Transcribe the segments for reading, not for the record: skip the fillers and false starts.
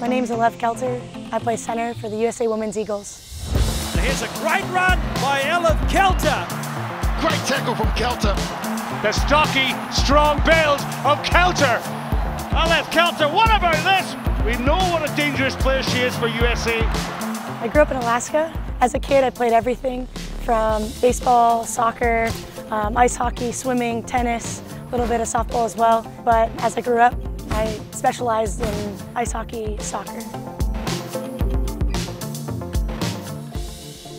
My name's Alev Kelter. I play center for the USA Women's Eagles. And here's a great run by Alev Kelter. Great tackle from Kelter. The stocky, strong build of Kelter. Alev Kelter, what about this? We know what a dangerous player she is for USA. I grew up in Alaska. As a kid, I played everything from baseball, soccer, ice hockey, swimming, tennis, a little bit of softball as well. But as I grew up, I specialized in ice hockey, soccer.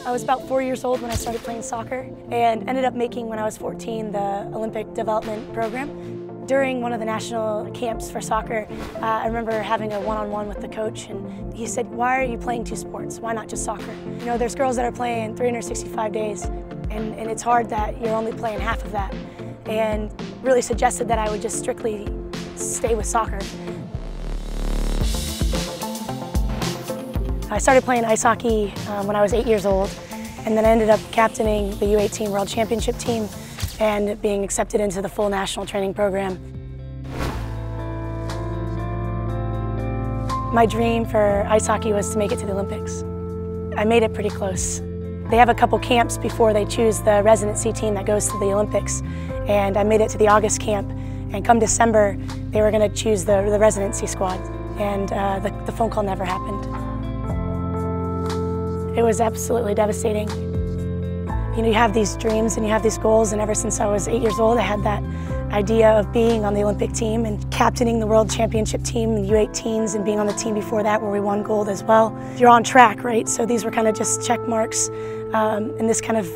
I was about 4 years old when I started playing soccer and ended up making, when I was 14, the Olympic development program. During one of the national camps for soccer, I remember having a one-on-one with the coach, and he said, "Why are you playing two sports? Why not just soccer? You know, there's girls that are playing 365 days, and it's hard that you're only playing half of that." And really suggested that I would just strictly stay with soccer. I started playing ice hockey when I was 8 years old, and then I ended up captaining the U18 World Championship team and being accepted into the full national training program. My dream for ice hockey was to make it to the Olympics. I made it pretty close. They have a couple camps before they choose the residency team that goes to the Olympics, and I made it to the August camp, and come December they were going to choose the residency squad, and the phone call never happened. It was absolutely devastating. You know, you have these dreams and you have these goals, and ever since I was 8 years old, I had that idea of being on the Olympic team and captaining the World Championship team in U18s and being on the team before that where we won gold as well. You're on track, right? So these were kind of just check marks, and this kind of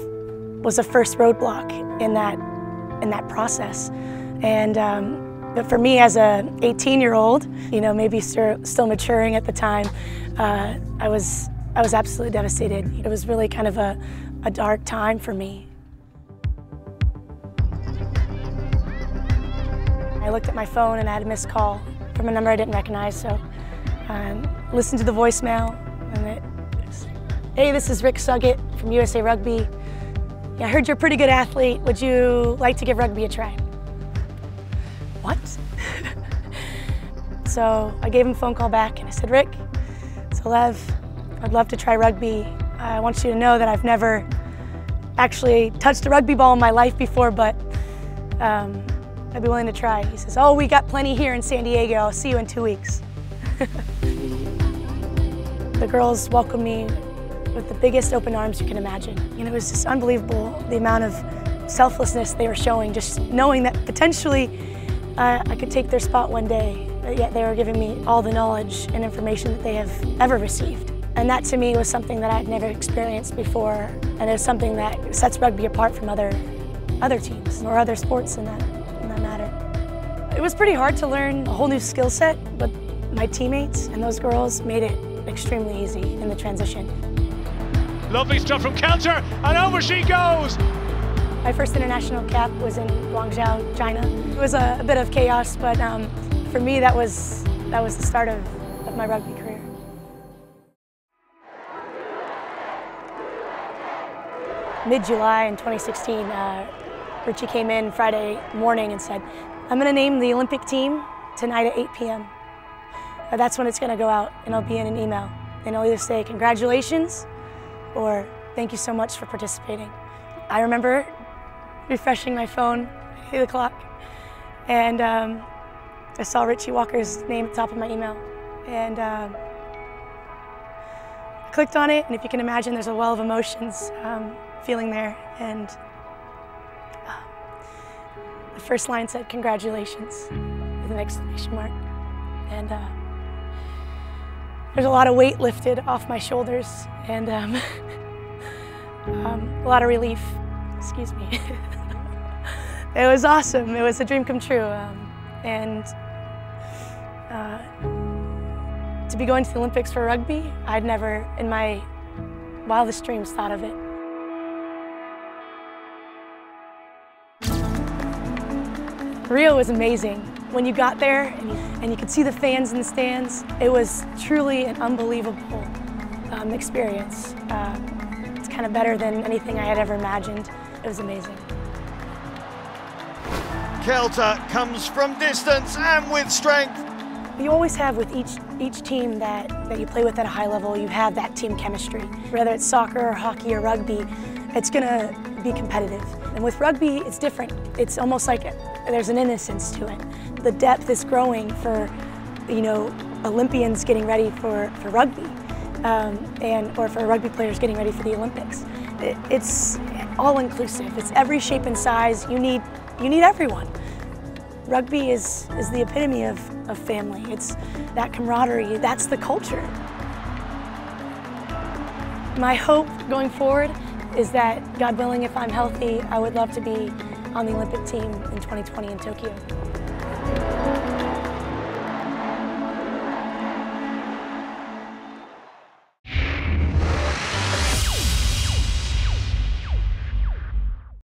was the first roadblock in that process. And but for me as a 18-year-old, you know, maybe still maturing at the time, I was absolutely devastated. It was really kind of a dark time for me. I looked at my phone and I had a missed call from a number I didn't recognize, so listened to the voicemail, and it was, "Hey, this is Rick Suggett from USA Rugby. I heard you're a pretty good athlete. Would you like to give rugby a try?" What? So I gave him a phone call back and I said, "Rick, it's Alev. I'd love to try rugby. I want you to know that I've never actually touched a rugby ball in my life before, but I'd be willing to try." He says, "Oh, we got plenty here in San Diego. I'll see you in 2 weeks." The girls welcomed me with the biggest open arms you can imagine. You know, it was just unbelievable, the amount of selflessness they were showing, just knowing that potentially I could take their spot one day, but yet they were giving me all the knowledge and information that they have ever received. And that to me was something that I'd never experienced before, and it's something that sets rugby apart from other teams or other sports in that matter. It was pretty hard to learn a whole new skill set, but my teammates and those girls made it extremely easy in the transition. Lovely stuff from Kelter, and over she goes! My first international cap was in Guangzhou, China. It was a bit of chaos, but for me that was the start of my rugby career. Mid-July in 2016, Richie came in Friday morning and said, "I'm going to name the Olympic team tonight at 8 p.m. That's when it's going to go out, and it'll be in an email. And it'll either say congratulations or thank you so much for participating." I remember refreshing my phone at 8 o'clock, and I saw Richie Walker's name at the top of my email. And I clicked on it, and if you can imagine, there's a well of emotions feeling there. And the first line said, "Congratulations," with an exclamation mark. And there's a lot of weight lifted off my shoulders, and a lot of relief. Excuse me. It was awesome. It was a dream come true. And to be going to the Olympics for rugby, I'd never in my wildest dreams thought of it. Rio was amazing. When you got there and you could see the fans in the stands, it was truly an unbelievable experience. It's kind of better than anything I had ever imagined. It was amazing. Kelter comes from distance and with strength. You always have with each team that you play with at a high level, you have that team chemistry. Whether it's soccer or hockey or rugby, it's gonna be competitive. And with rugby, it's different. It's almost like there's an innocence to it. The depth is growing for, Olympians getting ready for rugby, or for rugby players getting ready for the Olympics. It's all inclusive. It's every shape and size. You need everyone. Rugby is the epitome of family. It's that camaraderie. That's the culture. My hope going forward is that, God willing, if I'm healthy, I would love to be on the Olympic team in 2020 in Tokyo.